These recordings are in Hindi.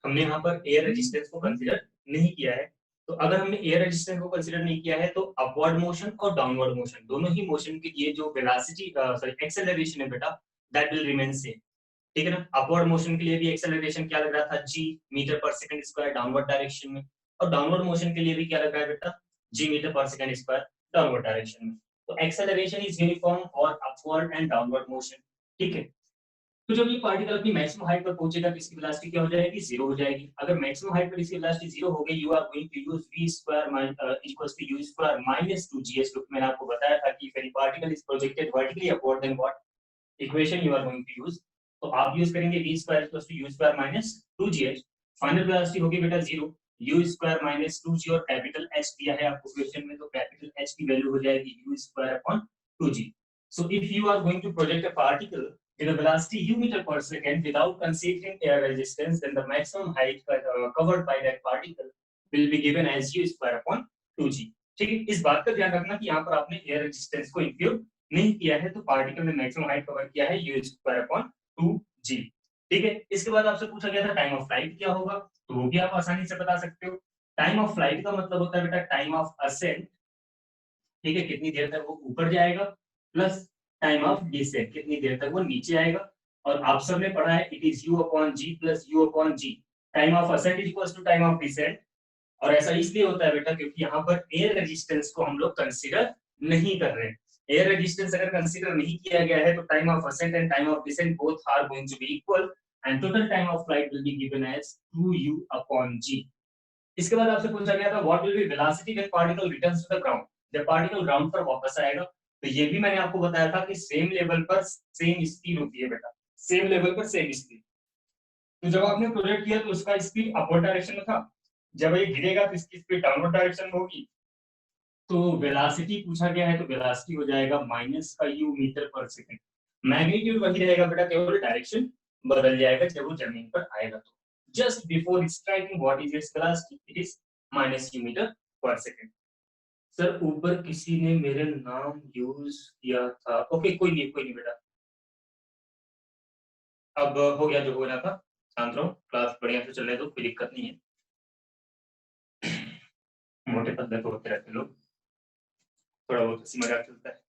हमने यहाँ पर एयर रेजिस्टेंस को कंसीडर नहीं किया है। तो अगर हमने एयर रेजिस्टेंस को कंसीडर नहीं किया है तो अपवर्ड मोशन और डाउनवर्ड मोशन दोनों ही मोशन के लिए जो वेलोसिटी सॉरी एक्सेलरेशन है बेटा दैट विल रिमेन सेम। ठीक है ना। अपवर्ड मोशन के लिए भी एक्सेलरेशन क्या लग रहा था, जी metre per second square downward direction में, और डाउनवर्ड मोशन के लिए भी क्या लग रहा है बेटा, जी metre per second square downward direction में। तो acceleration is uniform for upward and downward motion. ठीक है। तो जब ये पार्टिकल अपनी मैक्सिमम हाइट पर पहुंचेगा तो इसकी वेलोसिटी क्या हो जाएगी, जीरो हो जाएगी। अगर मैक्सिमम हाइट पर इसकी वेलोसिटी जीरो हो गई, you are going to use v square equals to u square minus 2gs। तो मैंने आपको बताया था कि if particle is projected vertically upward then what equation you are going to use. तो आप यूज करेंगे v square equals to u square minus 2gs। Final velocity होगी बेटा zero, u square minus 2g, और कैपिटल h दिया है आपको क्वेश्चन में, तो कैपिटल h की वैल्यू हो जाएगी u square upon 2g। So if you are going to project a particle with a velocity u meter per second without considering air resistance, then the maximum height covered by that particle will be given as u square upon 2g। ठीक है। इस बात का ध्यान रखना कि यहाँ पर आपने एयर रेजिस्टेंस को इंक्लूड नहीं किया है, तो पार्टिकल ने मैक्सिमम हाइट कवर किया है u स्क्वायर अपॉन 2g। ठीक है। इसके बाद आपसे पूछा गया था टाइम ऑफ फ्लाइट क्या होगा, तो वो भी आप आसानी से बता सकते हो। टाइम ऑफ फ्लाइट का मतलब होता है बेटा टाइम ऑफ असेंट, ठीक है, कितनी देर तक वो ऊपर जाएगा, प्लस टाइम ऑफ डिसेंट, कितनी देर तक वो नीचे आएगा। और आप सबने पढ़ा है it is u upon g plus u upon g। Time of ascent is equals to time of descent. और ऐसा इसलिए होता है बेटा क्योंकि यहाँ पर एयर रेजिस्टेंस को हम लोग कंसीडर नहीं कर रहे हैं। एयर रेजिस्टेंस अगर कंसीडर नहीं किया गया है तो time of ascent and time of descent both are going to be equal and total time of flight will be given as 2u upon g। इसके बाद आपसे पूछा गया था what will be velocity when particle returns to the ground. जब पार्टिकल ग्राउंड पर वापस आएगा तो ये भी मैंने आपको बताया था कि सेम लेवल पर सेम स्पीड होती है बेटा, सेम लेवल पर सेम स्पीड। तो जब आपने प्रोजेक्ट किया तो उसका स्पीड अपवर्ड डायरेक्शन में था, जब ये गिरेगा तो इसकी स्पीड डाउनवर्ड डायरेक्शन में होगी। तो वेलोसिटी पूछा गया है तो वेलोसिटी हो जाएगा माइनस का u meter per second. Magnitude वही रहेगा बेटा, केवल डायरेक्शन बदल जाएगा जब वो जमीन पर आएगा। तो just before striking what is its velocity, it is minus u meter per second. Sir ऊपर किसी ने मेरे नाम यूज किया था, ओके कोई नहीं बेटा, अब हो गया जो हो रहा था। शांत रहो, क्लास बढ़िया से चल रहे तो कोई दिक्कत नहीं है। मोटे पतले तो होते रहते लोग, थोड़ा बहुत हंसी मजाक चलता है।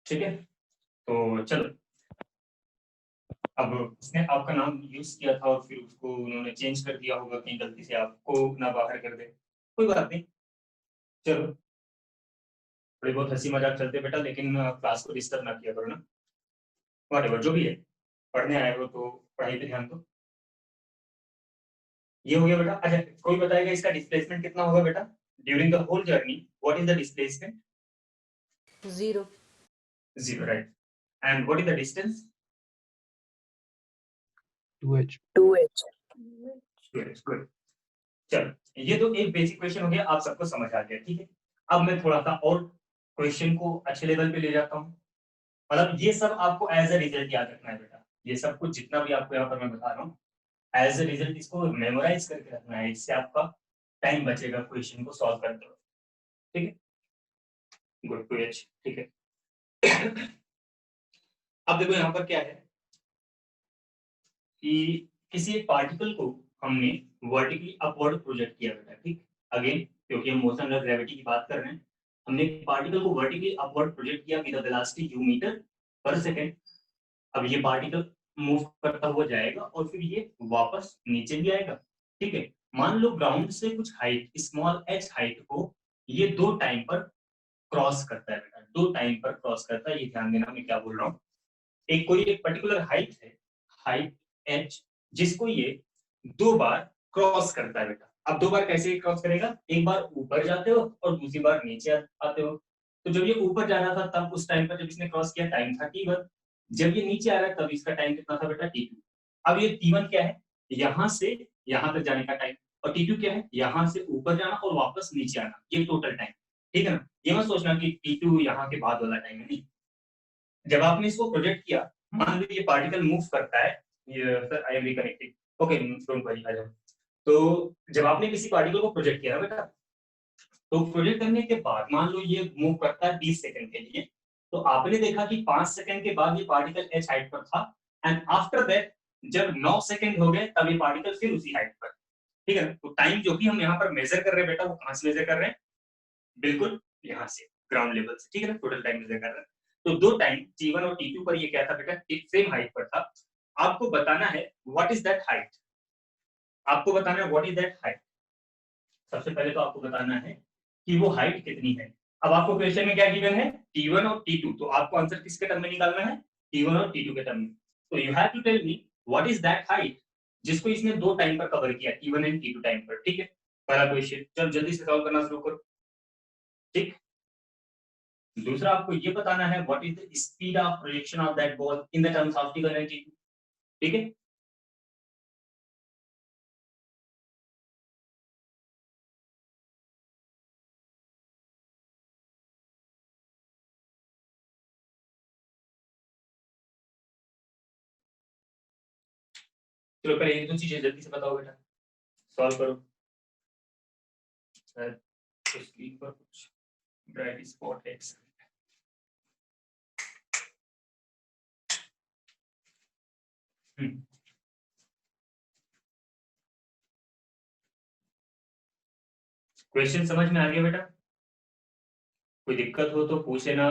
ठीक है। तो चलो, अब उसने आपका नाम यूज किया था और फिर उसको उन्होंने चेंज कर दिया होगा कहीं गलती से, आपको ना बाहर कर दे, कोई बात नहीं। चलो, थोड़ी बहुत हंसी मजाक चलते बेटा, लेकिन क्लास को डिस्टर्ब ना किया करो ना। व्हाटएवर जो भी है, पढ़ने आए हो तो पढ़ाई पे ध्यान दो। ये हो गया बेटा। अच्छा, कोई बताएगा इसका डिस्प्लेसमेंट कितना होगा बेटा during the whole journey, what is the displacement? Zero. Zero, right. And what is the distance? 2h। 2h। Good. चलो, ये तो एक बेसिक क्वेश्चन हो गया, आप सबको समझ आ गया। ठीक है। अब मैं थोड़ा सा और क्वेश्चन को अच्छे लेवल पे ले जाता हूँ। मतलब ये सब आपको एज अ रिजल्ट याद रखना है बेटा, ये सब कुछ जितना भी आपको यहाँ पर मैं बता रहा हूँ एज अ रिजल्ट इसको मेमोराइज करके रखना है, इससे आपका टाइम बचेगा क्वेश्चन को सॉल्व करते हुए। ठीक है, गुड टू एच। ठीक है। अब देखो यहाँ पर क्या है कि किसी एक पार्टिकल को हमने वर्टिकली अपवर्ड प्रोजेक्ट किया बेटा। ठीक, अगेन क्योंकि हम मोशन और ग्रेविटी की बात कर रहे हैं, हमने पार्टिकल को वर्टिकली अपवर्ड प्रोजेक्ट किया with velocity u meter per second. अब ये पार्टिकल मूव करता हुआ जाएगा और फिर ये वापस नीचे भी आएगा। ठीक है। मान लो ग्राउंड से कुछ हाइट स्मॉल h हाइट को ये दो टाइम पर क्रॉस करता है बेटा, दो टाइम पर क्रॉस करता है। ये ध्यान देना मैं क्या बोल रहा हूँ। एक पर्टिकुलर हाइट है, हाइट h, जिसको ये दो बार क्रॉस करता है बेटा। अब दो बार कैसे क्रॉस करेगा, एक बार ऊपर जाते हो और दूसरी बार नीचे आते हो। तो जब ये ऊपर जा रहा था तब उस टाइम पर जब इसने क्रॉस किया टाइम था t1। जब ये नीचे आ रहा है तब इसका टाइम कितना था बेटा t2। अब ये t1 क्या है, यहां से यहां तक जाने का टाइम, और t2 क्या है, यहां से ऊपर जाना और वापस नीचे आना, ये टोटल टाइम। ठीक है ना। ये मत सोचना कि t2 यहाँ के बाद वाला टाइम है, नहीं। जब आपने इसको प्रोजेक्ट किया, मान लो ये पार्टिकल मूव करता है, ये sir I am reconnecting, okay don't worry, आ जाओ। तो जब आपने किसी पार्टिकल को प्रोजेक्ट किया ना बेटा, तो प्रोजेक्ट करने के बाद मान लो ये मूव करता है 20 सेकंड के लिए, तो आपने देखा कि 5 सेकंड के बाद ये पार्टिकल h हाइट पर था एंड आफ्टर दैट जब 9 सेकंड हो गए तब ये पार्टिकल फिर उसी हाइट पर, ठीक है ना। तो टाइम जो भी हम यहाँ पर मेजर कर रहे हैं बेटा, वो कहाँ से मेजर कर रहे हैं, बिल्कुल यहाँ से, ग्राउंड लेवल से, ठीक है ना। टोटल टाइम मेजर कर रहे हैं। तो दो टाइम T1 और T2 पर ये क्या था बेटा, एक सेम हाइट पर था। आपको बताना है व्हाट इज दैट हाइट, आपको बताना है व्हाट इज दैट हाइट। सबसे पहले तो आपको बताना है कि वो हाइट कितनी है। अब आपको क्वेश्चन में क्या गिवन है, T1 और T2, तो आपको आंसर किसके टर्म में निकालना है, T1 और T2 के टर्म में। तो you have to tell me what is that height जिसको इसने दो टाइम पर कवर किया, T1 एंड T2 टाइम पर, ठीक है। पहला क्वेश्चन, चलो जल्दी से सॉल्व करना शुरू करो, ठीक। दूसरा आपको ये बताना है what is the speed of projection of that ball in the terms of T1 and T2, ठीक है। चलो पहले एक दो चीजें जल्दी से बताओ बेटा, सॉल्व करो। शायद स्क्रीन पर कुछ ब्राइट स्पॉट है। क्वेश्चन समझ में आ गया बेटा, कोई दिक्कत हो तो पूछे ना,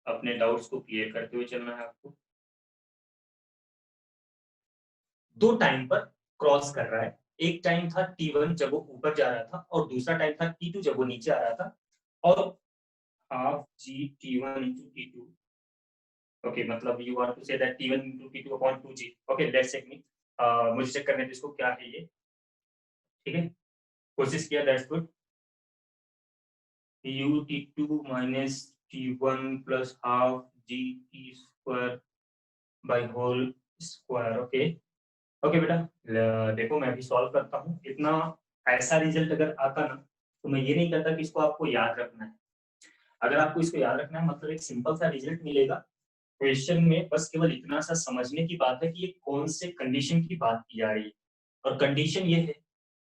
अपने डाउट्स को क्लियर करते हुए चलना है आपको। दो टाइम पर क्रॉस कर रहा है, एक टाइम था T1 जब वो ऊपर जा रहा था, और दूसरा टाइम था T2 जब वो नीचे आ रहा था। और half g T1 into T2, okay, मतलब you want to say that T1 into T2 upon 2G, okay let's check me, मुझे चेक करने दो इसको क्या है ये, ठीक है। कोशिश किया, that's good. U T2 minus T1 plus half G T square by whole square, okay. Okay बेटा, देखो मैं भी सॉल्व करता हूँ। इतना ऐसा रिजल्ट अगर आता ना, तो मैं ये नहीं कहता कि इसको आपको याद रखना है। अगर आपको इसको याद रखना है, मतलब एक सिंपल सा रिजल्ट मिलेगा क्वेश्चन में, बस केवल इतना सा समझने की बात है कि ये कौन से कंडीशन की बात की जा रही है। और कंडीशन ये है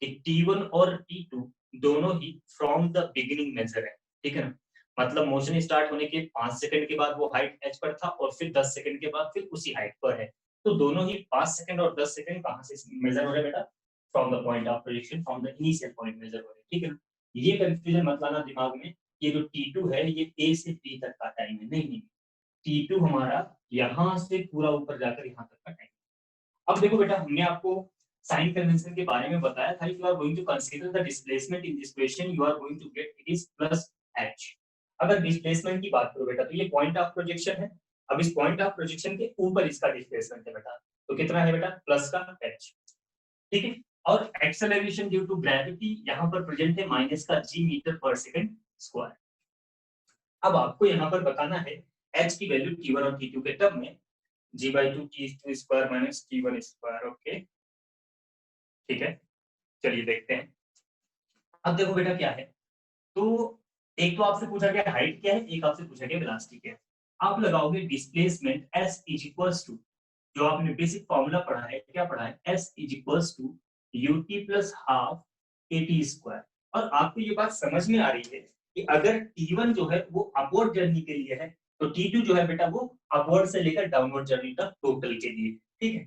कि T1 और T2 दोनों ही फ्रॉम द बिगिनिंग मेजर है, ठीक है ना। मतलब मोशन स्टार्ट होने के 5 सेकंड के बाद वो हाइट h पर था, और फिर 10 सेकंड के बाद फिर उसी हाइट पर है। तो दोनों ही 5 सेकंड और 10 सेकंड कहां से मेजर हो रहे हैं बेटा, from the point of projection, from the initial point measure हो रहे हैं, ठीक है ना। ये कंफ्यूजन मत लाना दिमाग में, ये जो T2 है ये A से B तक का टाइम है, नहीं नहीं, T2 हमारा यहां से पूरा ऊपर जाकर यहाँ तक का टाइम। अब देखो बेटा, हमने आपको साइन कन्वेंशन के बारे में बताया था, you are going to consider the displacement in this question, you are going to get it is plus h। अगर डिस्प्लेसमेंट की बात करो बेटा, तो ये पॉइंट ऑफ प्रोजेक्शन है। अब इस पॉइंट ऑफ प्रोजेक्शन के ऊपर इसका डिस्प्लेसमेंट है बेटा, तो कितना है बेटा, प्लस का h, ठीक है। और एक्सेलरेशन ड्यू टू ग्रेविटी यहाँ पर प्रेजेंट है माइनस का g metre per second square. अब आपको यहाँ पर बताना है h की वैल्यू T1 और T2 के टर्म में, g/2 T2 square minus T1 square, okay, ठीक है। चलिए देखते हैं। अब देखो बेटा क्या है, तो एक तो आपसे पूछा गया हाइट क्या है, एक आपसे पूछा गया वेलोसिटी क्या है। आप लगाओगे displacement s is equals to, जो आपने बेसिक फॉर्मूला पढ़ा है, क्या पढ़ा है, s is equals to ut plus half at square. और आपको ये बात समझ में आ रही है कि अगर T1 जो है वो अपवर्ड जर्नी के लिए है, तो T2 जो है बेटा वो अपवर्ड से लेकर डाउनवर्ड जर्नी तक टोटल के लिए, ठीक है।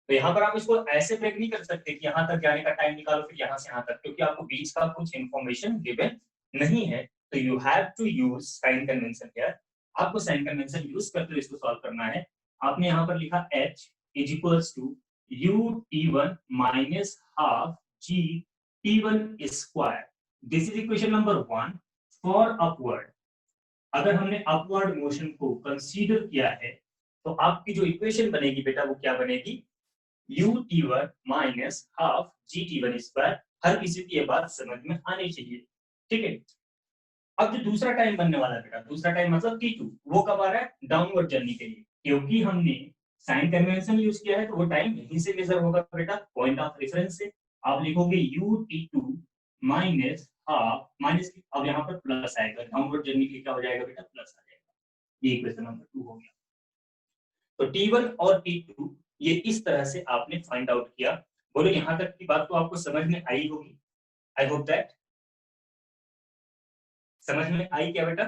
तो यहाँ पर आप इसको ऐसे ब्रेक नहीं कर सकते कि यहाँ तक जाने का टाइम निकालो फिर यहाँ से यहाँ तक, क्योंकि आपको बीच का कुछ इंफॉर्मेशन गिवन नहीं है। तो you have to use sign convention here. आपको साइन कन्वेंशन यूज करते हुए इसको सॉल्व करना है। आपने यहाँ पर लिखा h is equals to ut1 minus half g t1 square. This is equation number 1 for upward. अगर हमने अपवर्ड मोशन को कंसीडर किया है, तो आपकी जो इक्वेशन बनेगी बेटा वो क्या बनेगी, ut1 minus half gt1 square. हर किसी की ये बात समझ में आनी चाहिए, ठीक है। अब जो दूसरा टाइम बनने वाला है बेटा, दूसरा टाइम मतलब T2, वो कब आ रहा है, डाउनवर्ड जर्नी के लिए। क्योंकि हमने साइन कन्वेंशन यूज किया है, तो वो टाइम यहीं से मेजर होगा बेटा, पॉइंट ऑफ रेफरेंस से। आप लिखोगे ut2 माइनस हाफ, माइनस अब यहाँ पर प्लस आएगा, डाउनवर्ड जर्नी के लिए क्या हो जाएगा बेटा, प्लस आ जाएगा। ये इक्वेशन नंबर 2 हो गया। तो T1 और T2 ये इस तरह से आपने फाइंड आउट किया। बोलो यहाँ तक की बात तो आपको समझ में आई होगी, आई होप दैट समझ में आई क्या बेटा।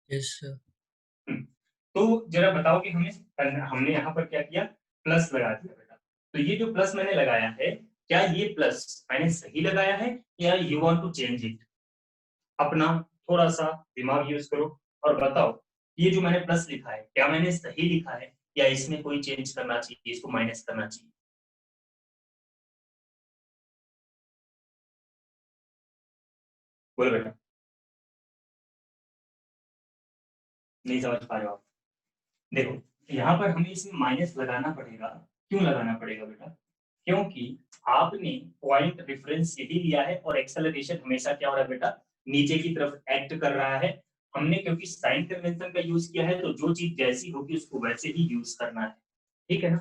Yes sir. तो जरा बताओ कि हमने हमने यहाँ पर क्या किया, प्लस लगा दिया बेटा। तो ये जो प्लस मैंने लगाया है, क्या ये प्लस मैंने सही लगाया है या you want to change it? अपना थोड़ा सा दिमाग यूज करो और बताओ, ये जो मैंने प्लस लिखा है क्या मैंने सही लिखा है या इसमें कोई चेंज करना चाहिए, इसको माइनस करना चाहिए? बोलो बेटा, नहीं समझ पा रहे हो आप? देखो, यहाँ पर हमें इसमें माइनस लगाना पड़ेगा। क्यों लगाना पड़ेगा बेटा? क्योंकि आपने पॉइंट रेफरेंस यही लिया है और एक्सेलरेशन हमेशा क्या हो रहा है बेटा, नीचे की तरफ एक्ट कर रहा है। हमने क्योंकि साइन कन्वेंशन का यूज किया है, तो जो चीज जैसी होगी उसको वैसे ही यूज करना है, ठीक है ना?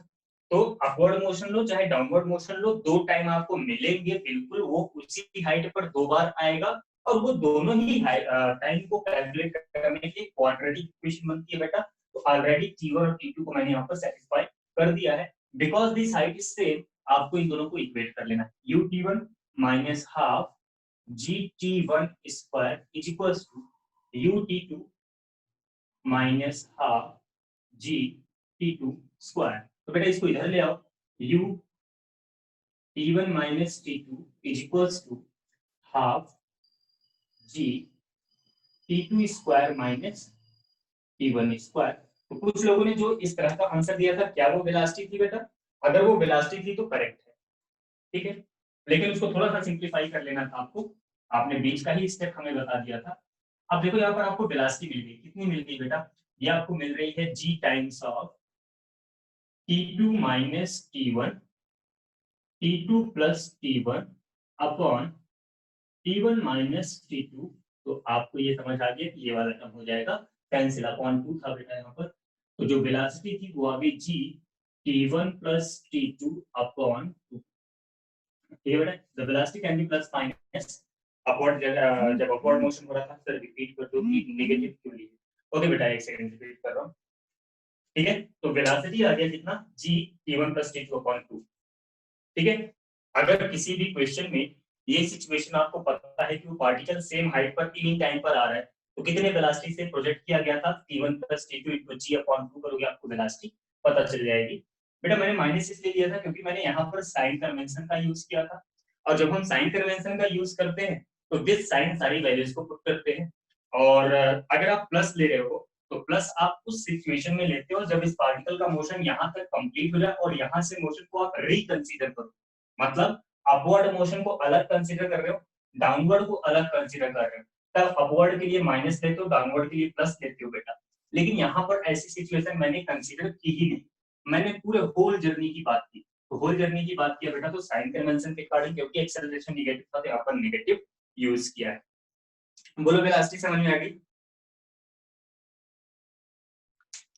तो अपवर्ड मोशन लो चाहे डाउनवर्ड मोशन लो, दो टाइम आपको मिलेंगे बिल्कुल, वो उसी हाइट पर दो बार आएगा और वो दोनों ही टाइम को कैलकुलेट करने के लिए क्वाड्रेटिक इक्वेशन बनती है बेटा। तो ऑलरेडी T1 और T2 को मैंने यहाँ पर सेटिस्फाई कर दिया है। Because this height is same, आपको इन दोनों को इक्वेट कर लेना है। ut1 minus half gt1 square is equal to ut2 minus half gt2 square. तो बेटा इसको इधर ले आओ, u t1 minus t2 is equal to half g t2 square minus t1 square. तो कुछ लोगों ने जो इस तरह का आंसर दिया था, क्या वो वेलोसिटी थी बेटा? अगर वो वेलोसिटी थी तो करेक्ट है, ठीक है। लेकिन उसको थोड़ा सा सिंप्लीफाई कर लेना था आपको, आपने बीच का ही स्टेप हमें बता दिया था। अब देखो यहाँ पर आपको वेलोसिटी मिल गई, कितनी मिल गई बेटा? ये आपको मिल रही है g times of t2 minus t1 t2 plus t1 upon t1 minus t2। तो आपको ये समझ आ गया कि ये वाला टर्म हो जाएगा कैंसिल, अपॉन 2 था बेटा यहाँ पर। तो जो वेलोसिटी थी वो आ गई g t1 plus t2 upon 2। ठीक है बेटा, the velocity can be plus minus upward, जब अपवर्ड मोशन हो रहा था सर रिपीट कर दो कि नेगेटिव क्यों ली। ओके बेटा, एक सेकंड रिपीट कर रहा हूँ, ठीक है। तो वेलोसिटी आ गया कितना, g t1 plus t2 upon 2, ठीक है। अगर किसी भी क्वेश्चन में ये सिचुएशन आपको पता है कि वो पार्टिकल सेम हाइट पर इनिंग टाइम पर आ रहा है, तो कितने वेलोसिटी से प्रोजेक्ट किया गया था, t1 plus t2 equal g upon 2 करोगे आपको वेलोसिटी पता चल जाएगी। बेटा मैंने माइनस इसलिए लिया था क्योंकि मैंने यहाँ पर साइन कन्वेंशन का यूज किया था, और जब हम साइन कन्वेंशन का यूज करते हैं तो दिस साइन सारी वैल्यूज को पुट करते हैं। और अगर आप प्लस ले रहे हो तो प्लस आप उस सिचुएशन में लेते हो जब इस पार्टिकल का मोशन यहाँ तक कंप्लीट हो जाए और यहाँ से मोशन को आप रिकंसीडर करो। मतलब अपवर्ड मोशन को अलग कंसीडर कर रहे हो, डाउनवर्ड को अलग कंसीडर कर रहे हो, तब अपवर्ड के लिए माइनस लेते हो, डाउनवर्ड के लिए प्लस लेते हो बेटा। लेकिन यहाँ पर ऐसी सिचुएशन मैंने कंसीडर की ही नहीं, मैंने पूरे होल जर्नी की बात की। तो होल जर्नी की बात किया बेटा तो साइन कन्वेंशन के अकॉर्डिंग, क्योंकि एक्सेलरेशन नेगेटिव था तो अपन नेगेटिव यूज किया है। बोलो वेलोसिटी समझ में आ गई?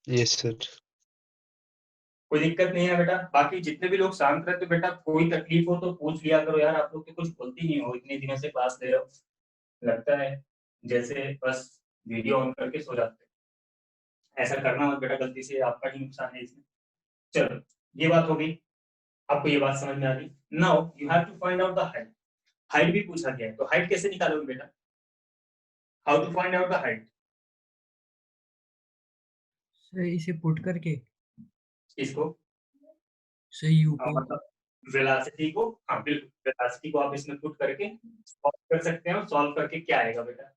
Yes sir. कोई दिक्कत नहीं है बेटा? बाकी जितने भी लोग शांत रहते हो बेटा, कोई तकलीफ हो तो पूछ लिया करो यार, आप लोग तो कुछ बोलते नहीं हो, इतने दिनों से क्लास ले रहे हो, लगता है जैसे बस वीडियो ऑन करके सो जाते हो। ऐसा करना मत बेटा, गलती से आपका ही नुकसान है इसमें। चलो, ये बात हो गई, आपको ये बात समझ में आ गई। Now you have to find out the height. Height भी पूछा गया है, तो हाइट कैसे निकालोगे बेटा? How to find out the height? Sir इसे पुट करके इसको सही यू को मतलब वेलोसिटी को, हाँ बिल्कुल, वेलोसिटी को आप इसमें पुट करके सॉल्व कर सकते हैं। और सॉल्व करके क्या आएगा बेटा?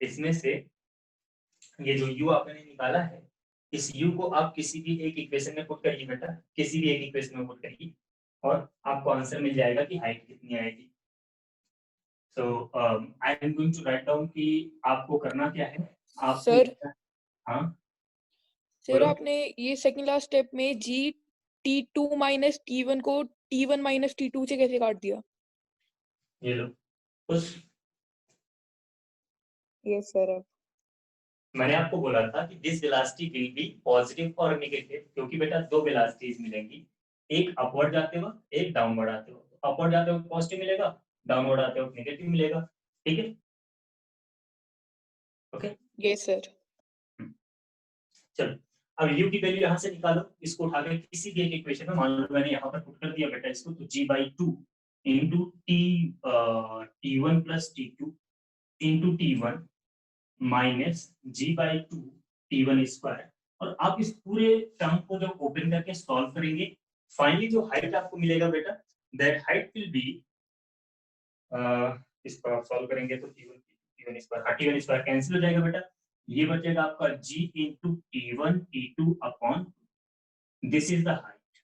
इसमें से ये जो u आपने निकाला है, इस u को आप किसी भी एक इक्वेशन में पुट करिए बेटा, किसी भी एक इक्वेशन में पुट करिए और आपको आंसर मिल जाएगा कि हाइट कितनी आएगी। So I am going to write down कि आपको करना क्या है। आपको सर हाँ सर बोलो। आपने ये सेकंड लास्ट स्टेप में जी T2 माइनस T1 को T1 माइनस T2 से कैसे काट दिया? ये लो कुछ, यस सर। मैंने आपको बोला था कि this velocity will be positive और नेगेटिव, क्योंकि बेटा दो वेलोसिटीज मिलेंगी, एक अपवर्ड जाते वक्त एक डाउनवर्ड आते वक्त। अपवर्ड जाते वक्त पॉजिटिव मिलेगा, डाउनवर्ड आते वक्त नेगेटिव मिलेगा, ठीक है। Okay yes sir. चलो, अब u की वैल्यू यहाँ से निकालो, इसको उठा के किसी भी एक इक्वेशन में, मान लो मैंने यहाँ पर पुट कर दिया बेटा इसको, तो g/2 into t1 plus t2 into t1 minus g/2 t1 square, और आप इस पूरे टर्म को जब ओपन करके सॉल्व करेंगे, फाइनली जो हाइट आपको मिलेगा बेटा, दैट हाइट विल बी, इसको आप सॉल्व करेंगे तो t1 स्क्वायर कैंसिल हो जाएगा बेटा, ये बचेगा आपका g into t1 t2 upon, this is the height,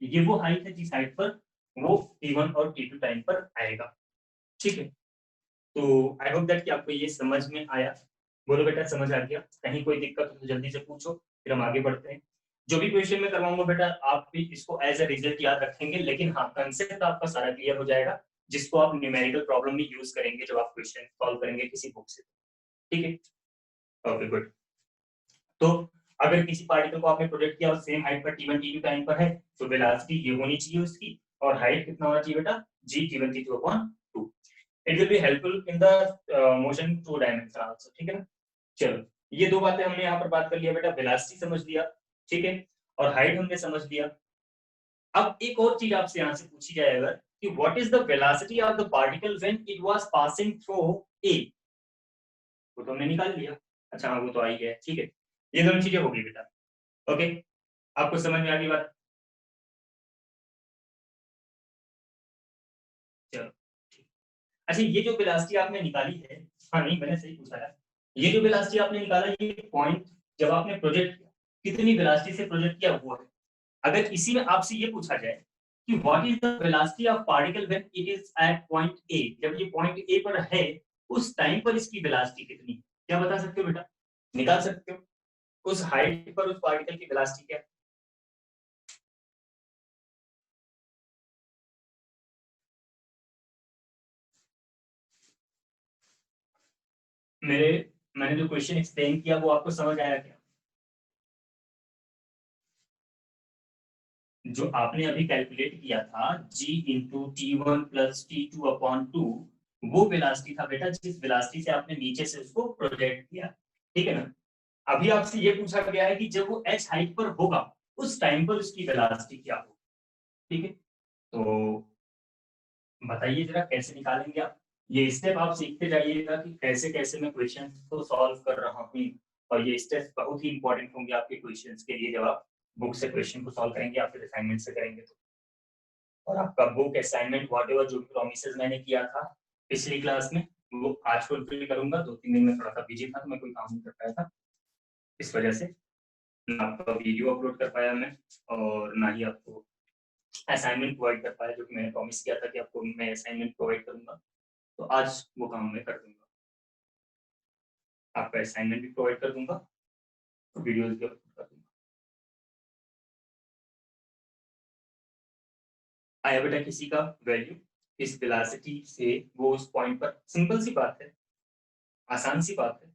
ये वो हाइट है जिस हाइट पर वो t1 और t2 टाइम पर आएगा। ठीक है, तो आई होप दैट कि आपको ये समझ में आया। बोलो बेटा समझ आ गया? कहीं कोई दिक्कत हो तो जल्दी से पूछो, फिर हम आगे बढ़ते हैं। जो भी क्वेश्चन मैं करवाऊंगा बेटा, आप भी इसको एज अ रिजल्ट याद रखेंगे, लेकिन हाँ कंसेप्ट आपका सारा क्लियर हो जाएगा, जिसको आप न्यूमेरिकल प्रॉब्लम में यूज करेंगे जब आप क्वेश्चन सॉल्व करेंगे किसी बुक से। ठीक है, ओके गुड। तो अगर किसी पार्टिकल को आपने प्रोजेक्ट किया और सेम हाइट पर t1 t2 टाइम पर है, तो वेलोसिटी ये होनी चाहिए उसकी, और हाइट कितना होना चाहिए बेटा, g t1 t2 upon 2। It will be helpful in the motion 2 dimension also. ठीक है ना, चलो ये दो बातें हमने यहाँ पर बात कर लिया बेटा, वेलोसिटी समझ लिया, ठीक है, और हाइट हमने समझ लिया। अब एक और चीज आपसे यहाँ से पूछी जाए अगर, कि what is the velocity of the particle when it was passing through a, वो तो हमने निकाल लिया, अच्छा हाँ वो तो आई है, ठीक है, ये दोनों चीजें होगी बेटा। ओके, आपको समझ में आ गई बात? चलो अच्छा, ये जो वेलोसिटी आपने निकाली है, हाँ नहीं मैंने सही पूछा है, ये जो वेलोसिटी आपने निकाला, ये पॉइंट जब आपने प्रोजेक्ट किया, कितनी वेलोसिटी से प्रोजेक्ट किया वो है। अगर इसी में आपसे ये पूछा जाए कि what is the velocity of particle when it is at point A, जब ये पॉइंट ए पर है उस टाइम पर इसकी वेलोसिटी कितनी है, क्या बता सकते हो बेटा? निकाल सकते हो उस हाइट पर उस पार्टिकल की वेलोसिटी क्या है? मैंने जो क्वेश्चन एक्सप्लेन किया वो आपको समझ आया क्या? जो आपने अभी कैलकुलेट किया था g into t1 plus t2 upon 2, वो वेलोसिटी था बेटा जिस वेलोसिटी से आपने नीचे से उसको प्रोजेक्ट किया। ठीक है ना, अभी आपसे ये पूछा गया है कि जब वो h हाइट पर होगा उस टाइम पर उसकी वेलोसिटी क्या होगी। ठीक है, तो बताइए जरा कैसे निकालेंगे आप? ये स्टेप आप सीखते जाइएगा कि कैसे कैसे मैं क्वेश्चन को सॉल्व कर रहा हूँ, और ये स्टेप बहुत ही इंपॉर्टेंट होंगे आपके क्वेश्चंस के लिए जब आप बुक से क्वेश्चन को सॉल्व करेंगे, आपके असाइनमेंट से करेंगे तो। और आपका बुक असाइनमेंट व्हाटएवर जो भी प्रॉमिसेस मैंने किया था पिछली क्लास में, वो आज फुलफिल करूंगा। 2-3 दिन में थोड़ा सा बिजी था तो मैं कोई काम नहीं कर पाया था, इस वजह से ना आपका वीडियो अपलोड कर पाया मैं, और ना ही आपको असाइनमेंट प्रोवाइड कर पाया, जो कि मैंने प्रॉमिस किया था कि आपको मैं असाइनमेंट प्रोवाइड करूंगा। तो आज वो काम मैं कर दूंगा, आपका असाइनमेंट भी प्रोवाइड कर दूंगा, तो वीडियोस भी अपलोड कर दूंगा। आया बेटा किसी का वैल्यू इस वेलोसिटी से वो उस पॉइंट पर? सिंपल सी बात है, आसान सी बात है।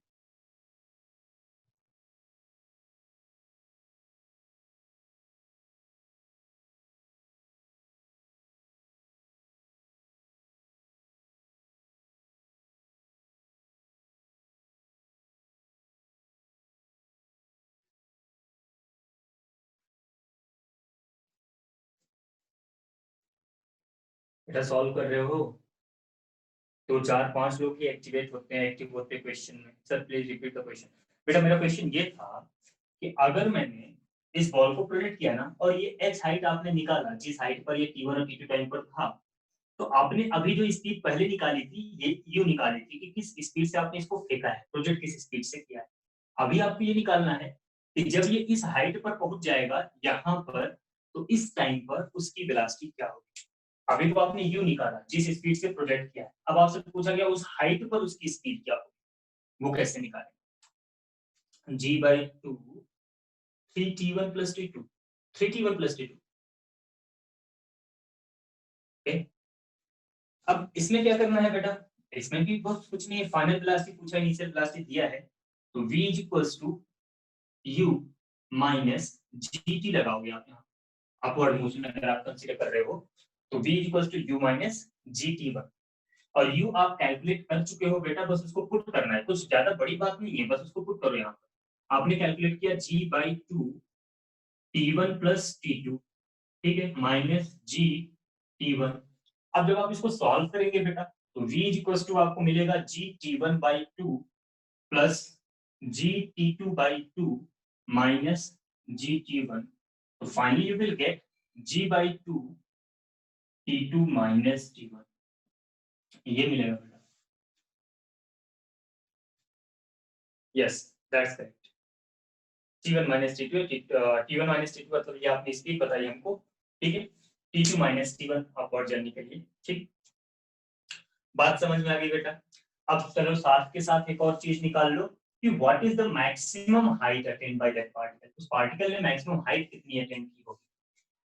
बेटा सॉल्व कर रहे हो तो 4-5 लोग ही एक्टिवेट होते हैं, एक्टिव होते हैं क्वेश्चन में। Sir please repeat the question. बेटा मेरा क्वेश्चन ये था कि अगर मैंने इस बॉल को प्रोजेक्ट किया ना, और ये h हाइट आपने निकाला जिस हाइट पर ये t1 और t2 टाइम पर था, तो आपने अभी जो स्पीड पहले निकाली थी ये u निकाली थी कि किस स्पीड से आपने इसको फेंका है, प्रोजेक्ट किस स्पीड से किया है। अभी आपको ये निकालना है कि जब ये इस हाइट पर पहुंच जाएगा यहाँ पर, तो इस टाइम पर उसकी वेलोसिटी क्या होगी। अभी तो आपने u निकाला जिस स्पीड से प्रोजेक्ट किया है, अब आपसे पूछा गया उस हाइट पर उसकी स्पीड क्या होगी, वो कैसे निकालें? g/2 3t1 plus t2, 3t1 plus t2। अब इसमें क्या करना है बेटा? इसमें भी बहुत कुछ नहीं है, फाइनल वेलोसिटी पूछा है, इनिशियल वेलोसिटी दिया है, तो v equals to u minus gt लगाओगे आप यहाँ, अपवर्ड मोशन अगर आप कंसीडर कर रहे हो, तो v equals to u minus gt1, और u आप कैलकुलेट कर चुके हो बेटा, बस उसको पुट करना है, कुछ ज्यादा बड़ी बात नहीं है, बस उसको पुट करो यहाँ पर। आपने कैलकुलेट किया g/2 t1 प्लस t2, ठीक है, माइनस g t1। अब जब आप इसको सॉल्व करेंगे बेटा तो v इक्वल्स टू आपको मिलेगा g t1/2 plus g t2/2 minus g t1। तो finally you will get g/2 t2 minus t1, ये मिलेगा बेटा। Yes that's correct, t1 minus t2, t1 minus t2 मतलब ये आपने स्पीड बताई हमको, ठीक है, t2 minus t1 upward journey के लिए। ठीक, बात समझ में आ गई बेटा। अब चलो साथ के साथ एक और चीज निकाल लो कि what is the maximum height attend bye that particle, उस पार्टिकल ने मैक्सिमम हाइट कितनी अटेंड की होगी।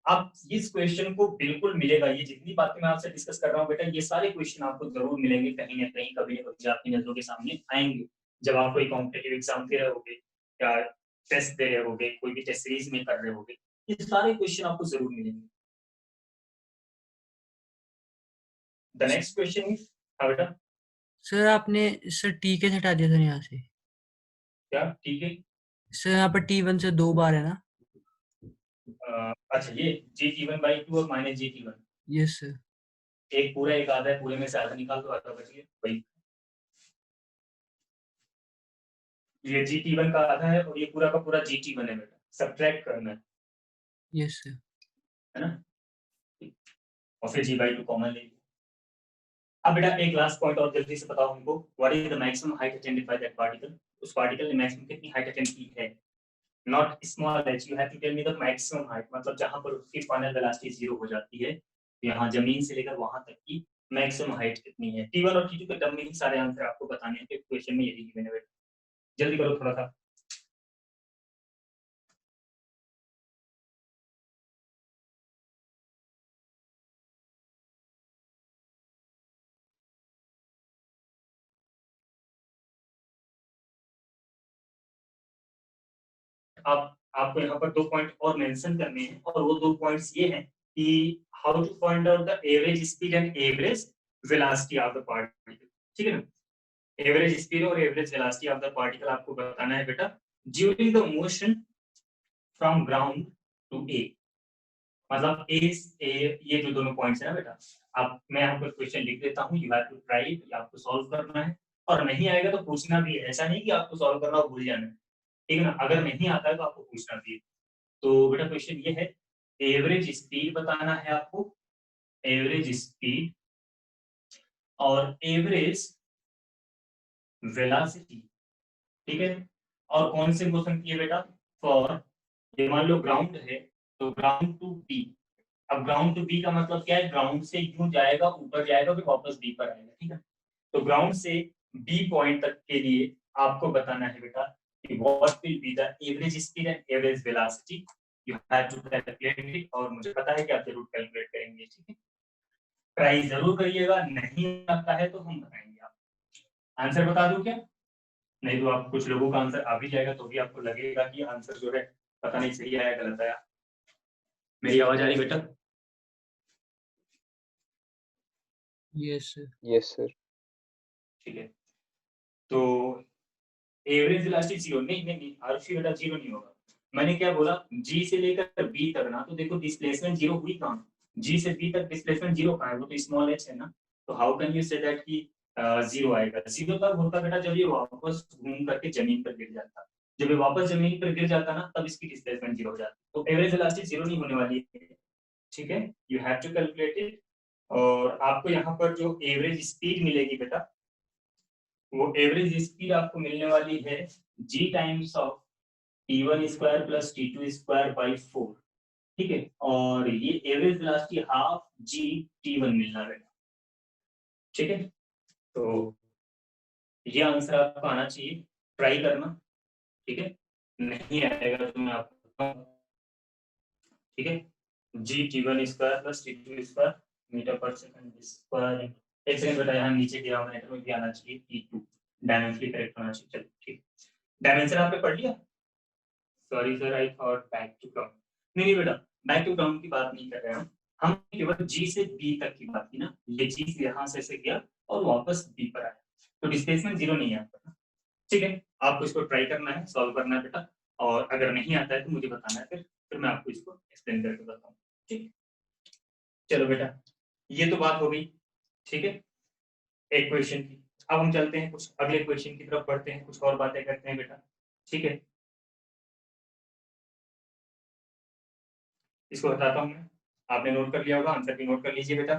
अब इस क्वेश्चन को बिल्कुल मिलेगा, ये जितनी बातें मैं आपसे डिस्कस कर रहा हूँ बेटा, ये सारे क्वेश्चन आपको जरूर मिलेंगे कहीं ना कहीं, कभी ना कभी आपकी नजरों के सामने आएंगे जब आप कोई कॉम्पिटिटिव एग्जाम दे रहे होगे या टेस्ट दे रहे होगे, कोई भी टेस्ट सीरीज में कर रहे होगे, ये सारे क्वेश्चन आपको जरूर मिलेंगे। द नेक्स्ट क्वेश्चन इज, हाँ बेटा सर आपने सर टी कैसे हटा दिया सर यहाँ से? क्या, ठीक है, सर यहाँ पर t1 से 2 बार है ना? अच्छा ये g t1/2 और minus g t1, yes sir. एक पूरा एक आधा है, पूरे में से आधा निकाल दो, आधा बच गया वही। ये GT1 का आधा है और ये पूरा का पूरा GT1 है बेटा, सब्ट्रैक्ट करना है, यस सर। है ना, और फिर g/2 कॉमन ले लिया। अब बेटा एक लास्ट पॉइंट और जल्दी से बताओ हमको, what is the maximum height attended by that particle, उस पार्टिकल ने मैक्सिमम कितनी हाइट अटेंड की है, not small h, you have to tell me the maximum height, मतलब जहां पर उसकी फाइनल वेलोसिटी 0 हो जाती है, यहाँ जमीन से लेकर वहां तक की मैक्सिमम हाइट कितनी है। T1 और T2 के टर्म में ही सारे आंसर आपको बताने हैं, क्वेश्चन में यही गिवन है बेटा, जल्दी करो थोड़ा सा। आप आपको यहाँ पर 2 पॉइंट और मेंशन करने हैं, और वो 2 पॉइंट्स ये हैं कि how to find out the average speed and average velocity of the particle, ठीक है ना, एवरेज स्पीड और average velocity of the particle आपको बताना है बेटा during the motion from ground to A, मतलब ए ये जो दोनों पॉइंट्स है ना बेटा, आप मैं यहाँ पर क्वेश्चन लिख देता हूँ, you have to try it, आपको सॉल्व करना है, और नहीं आएगा तो पूछना भी है, ऐसा नहीं कि आपको सॉल्व करना और भूल जाना है, ठीक है ना, अगर नहीं आता है तो आपको पूछना भी है। तो बेटा क्वेश्चन ये है, एवरेज स्पीड बताना है आपको, एवरेज स्पीड और एवरेज वेलोसिटी, ठीक है, और कौन से मोशन की है बेटा, फॉर ये मान लो ग्राउंड है तो ग्राउंड टू बी, अब ग्राउंड टू बी का मतलब क्या है, ग्राउंड से यूं जाएगा ऊपर जाएगा फिर वापस बी पर आएगा, ठीक है, तो ग्राउंड से बी पॉइंट तक के लिए आपको बताना है बेटा कि what will be the average speed and average velocity, you have to calculate it, और मुझे पता है कि आप जरूर कैलकुलेट करेंगे, ठीक है, ट्राई जरूर करिएगा, नहीं आता है तो हम बताएंगे, आप आंसर बता दूं क्या, नहीं तो आप कुछ लोगों का आंसर आ भी जाएगा तो भी आपको लगेगा कि आंसर जो है पता नहीं सही आया गलत आया। मेरी आवाज आ रही बेटा, यस सर। Yes sir. ठीक है, तो एवरेज वेलोसिटी 0 नहीं आरुषि बेटा 0 नहीं होगा, मैंने क्या बोला, जी से लेकर बी तक ना, तो देखो डिस्प्लेसमेंट 0 हुई कहाँ, जी से बी तक डिस्प्लेसमेंट 0 कहाँ है, वो तो स्मॉल h है ना, तो how can you say that कि 0 आएगा, 0 तब होता बेटा जब ये वापस घूम करके जमीन पर गिर जाता, जब ये वापस जमीन पर गिर जाता ना तब इसकी डिस्प्लेसमेंट 0 हो जाती, तो एवरेज वेलोसिटी 0 नहीं होने वाली है, ठीक है, you have to calculate it, और आपको यहाँ पर जो एवरेज स्पीड मिलेगी बेटा, वो एवरेज स्पीड आपको मिलने वाली है g times of t1 square plus t2 square by 4, ठीक है, और ये average velocity half g t1 मिलना रहेगा, ठीक है, तो ये आंसर आपको आना चाहिए, ट्राई करना, ठीक है, नहीं आएगा तो मैं आपको, ठीक है, g t1 square plus t2 square meter per second square, एक सेकंड बेटा यहाँ नीचे डिनोमिनेटर में भी आना चाहिए t2, डायमेंशनली करेक्ट होना चाहिए, चलो ठीक, डायमेंशन आपने पढ़ लिया, sorry sir I thought back to ground, नहीं बेटा बैक टू ग्राउंड की बात नहीं कर रहे हैं हम केवल जी से बी तक की बात की ना, ये जी से यहाँ से गया और वापस बी पर आया, तो डिस्प्लेसमेंट 0 नहीं है आपका, ठीक है, आपको इसको ट्राई करना है, सॉल्व करना है बेटा, और अगर नहीं आता है तो मुझे बताना है, फिर मैं आपको इसको एक्सप्लेन करके बताऊँ। ठीक, चलो बेटा, ये तो बात हो गई। ठीक है, एक क्वेश्चन की। अब हम चलते हैं कुछ अगले क्वेश्चन की तरफ बढ़ते हैं, कुछ और बातें करते हैं बेटा। ठीक है, इसको बताता हूँ मैं, आपने नोट कर लिया होगा, आंसर भी नोट कर लीजिए बेटा।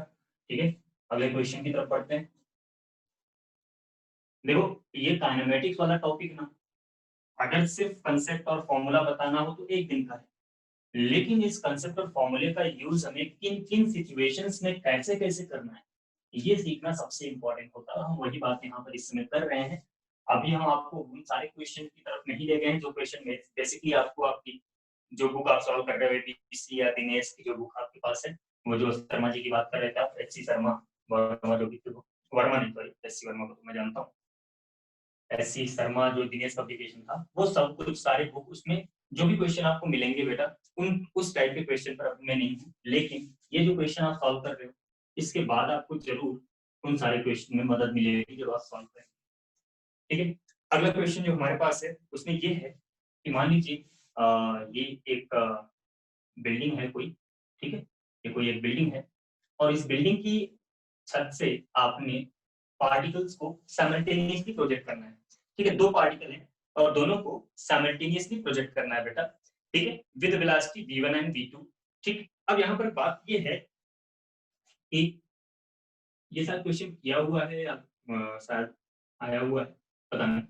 ठीक है, अगले क्वेश्चन की तरफ बढ़ते हैं। देखो, ये काइनेमेटिक्स वाला टॉपिक ना, अगर सिर्फ कंसेप्ट और फॉर्मूला बताना हो तो एक दिन का है, लेकिन इस कंसेप्ट और फॉर्मूले का यूज हमें किन किन सिचुएशंस में कैसे कैसे करना है, ये सीखना सबसे इंपॉर्टेंट होता है। हम वही बात यहाँ पर इस समय कर रहे हैं। अभी हम आपको उन सारे क्वेश्चन की तरफ नहीं ले गए हैं जो क्वेश्चन बेसिकली आपको आपकी जो बुक आप सॉल्व कर रहे हो, बीपीसी या दिनेश की जो बुक आपके पास है, वो जो शर्मा जी की बात कर रहे थे आप, एच सी शर्मा वर्मा, जो भी थे, वर्मा नहीं, सॉरी, एस सी वर्मा को तो मैं जानता हूँ, एस सी शर्मा जो दिनेश पब्लिकेशन था, वो सब कुछ सारे बुक, उसमें जो भी क्वेश्चन आपको मिलेंगे बेटा, उन उस टाइप के क्वेश्चन पर अब मैं नहीं हूँ, लेकिन ये जो क्वेश्चन आप सॉल्व कर रहे हो, इसके बाद आपको जरूर उन सारे क्वेश्चन में मदद मिलेगी जब आप सॉल्व करेंगे। ठीक है, अगला क्वेश्चन जो हमारे पास है उसमें ये है कि मान लीजिए ये एक बिल्डिंग है कोई, ठीक है, ये कोई एक बिल्डिंग है, और इस बिल्डिंग की छत से आपने पार्टिकल्स को साइमल्टेनियसली प्रोजेक्ट करना है। ठीक है, दो पार्टिकल हैं और दोनों को साइमल्टेनियसली प्रोजेक्ट करना है बेटा। ठीक है, with velocity v1 and v2। ठीक, अब यहाँ पर बात ये है कि ये शायद क्वेश्चन किया हुआ है या शायद आया हुआ है, पता नहीं।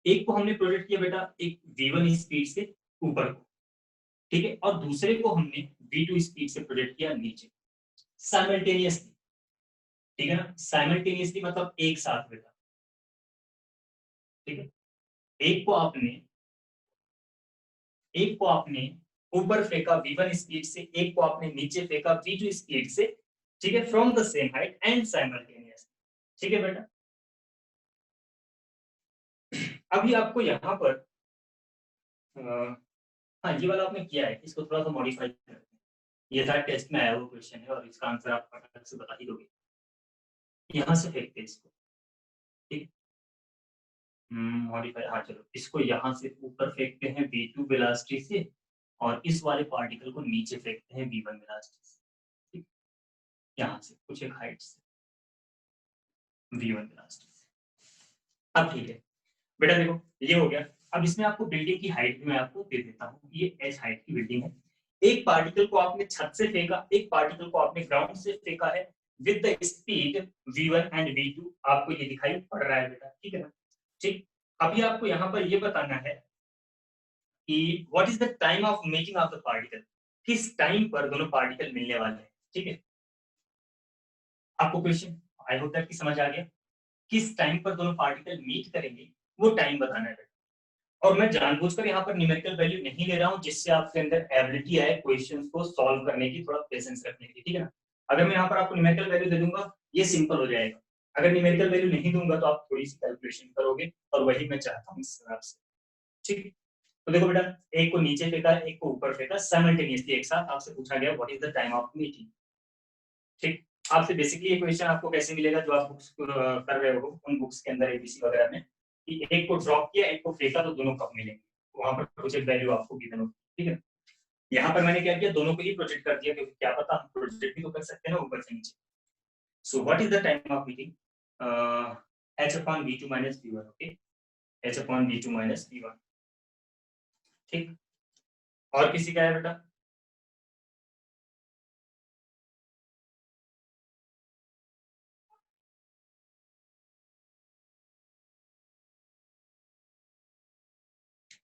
एक को हमने प्रोजेक्ट किया बेटा एक v1 स्पीड से ऊपर को, ठीक है, और दूसरे को हमने v2 स्पीड से प्रोजेक्ट किया नीचे, साइमल्टेनियसली। ठीक है ना, साइमल्टेनियसली मतलब एक साथ बेटा। ठीक है, एक को आपने ऊपर फेंका v1 स्पीड से, एक को आपने नीचे फेंका v2 स्पीड से, ठीक है, from the same height and simultaneous. ठीक है बेटा, अभी आपको यहाँ पर हाँ, ये वाला आपने किया है, इसको थोड़ा सा मॉडिफाई करते हैं। ये शायद टेस्ट में आया हुआ क्वेश्चन है और इसका आंसर आप फटाक से बता ही दोगे। यहाँ से फेंकते हैं इसको, ठीक, मॉडिफाई, हाँ चलो, इसको यहाँ से ऊपर फेंकते हैं v2 वेलोसिटी से, और इस वाले पार्टिकल को नीचे फेंकते हैं v1 वेलोसिटी से। ठीक, यहाँ से कुछ एक हाइट से v1 वेलोसिटी से। अब ठीक है बेटा, देखो ये हो गया। अब इसमें आपको बिल्डिंग की हाइट भी मैं आपको दे देता हूँ, ये h हाइट की बिल्डिंग है। एक पार्टिकल को आपने छत से फेंका, एक पार्टिकल को आपने ग्राउंड से फेंका है with the speed v1 and v2, आपको ये दिखाई पड़ रहा है बेटा। ठीक है ना, ठीक, अभी आपको यहाँ पर ये बताना है कि what is the time of meeting of the particle, किस टाइम पर दोनों पार्टिकल मिलने वाले हैं। ठीक है, आपको क्वेश्चन आई होप दैट कि समझ आ गया, किस टाइम पर दोनों पार्टिकल मीट करेंगे वो टाइम बताना है। और मैं जानबूझकर यहाँ पर न्यूमेरिकल वैल्यू नहीं ले रहा हूँ, जिससे आपके अंदर एबिलिटी आए क्वेश्चंस को सॉल्व करने की, थोड़ा पेशेंस रखने की। ठीक है ना, अगर मैं यहाँ पर आपको न्यूमेरिकल वैल्यू दे दूंगा ये सिंपल हो जाएगा, अगर न्यूमेरिकल वैल्यू नहीं दूंगा तो आप थोड़ी सी कैलकुलेशन करोगे, और वही मैं चाहता हूँ इस हिसाब से। ठीक, तो देखो बेटा, एक को नीचे फेंका, एक को ऊपर फेंका, साइमल्टेनियसली एक साथ। आपसे पूछा गया what is the time of meeting. ठीक, आपसे बेसिकली ये क्वेश्चन आपको कैसे मिलेगा, जो आप बुक्स कर रहे हो उन बुक्स के अंदर एबीसी वगैरह में, कि एक को ड्रॉप किया एक को फेंका तो दोनों कब मिलेंगे, वहां पर प्रोजेक्ट वैल्यू आपको गिवन होगी। ठीक है, यहाँ पर मैंने क्या किया, दोनों को ही प्रोजेक्ट कर दिया, क्योंकि क्या पता हम प्रोजेक्ट भी तो कर सकते हैं ना ऊपर से नीचे। So what is the time of meeting, h upon v2 minus v1। Okay, h upon v2 minus v1। ठीक, और किसी का है बेटा,